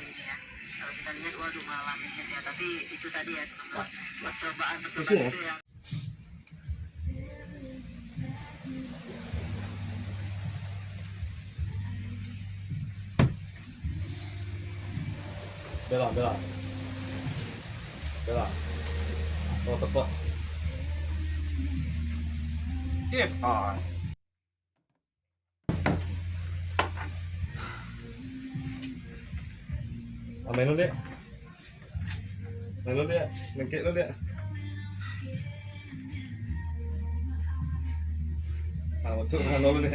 hari ini ya. Kalau kita lihat waduh malam ini sih ya, tapi itu tadi ya teman-teman, percobaan itu ya. Bela. Oh, tepok. Main lu deh. Nengkek lu deh. Masuk kan lu deh.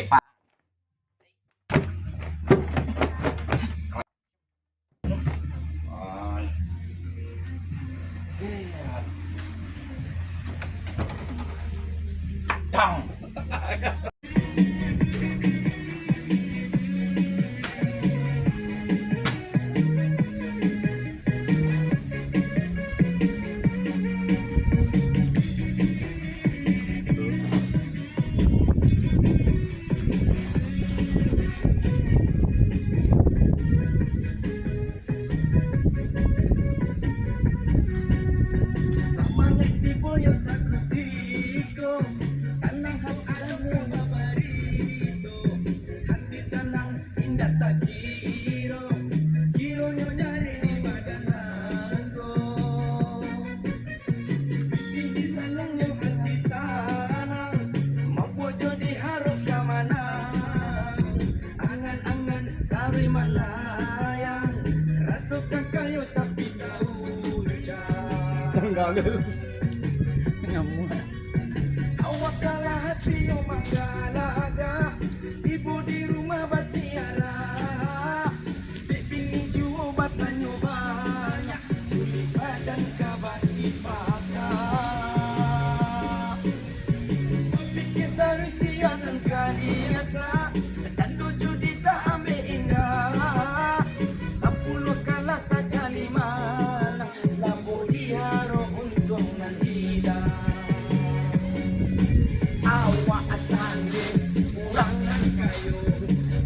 Pak. Tang. Awak kalah hati yang manggalaga, ibu di rumah basiala, bini jual batanya banyak, sulit badan kabasi pakak. Pikir dari siang dan kaliasa, candu judi tak ambil indah, 10 kalah saja 5, lampu diharu untung nantidah. Awak atande kurangan kayu,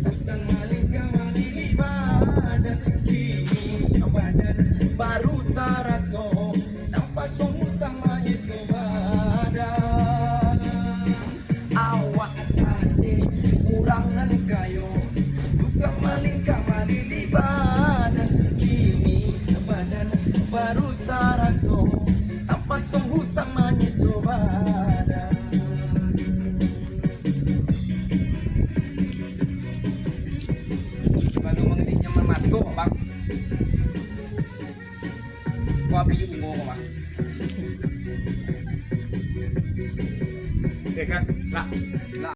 datang maling kembali ibadah, kini badan baru taraso, tanpa utama itu badan. Awak atande kurangan kayu, tukang maling kembali ibadah, kini badan baru taraso, tanpa utama itu badan. Tuh, Bang. Kopi ungu, Bang. Oke, Kak. Nah.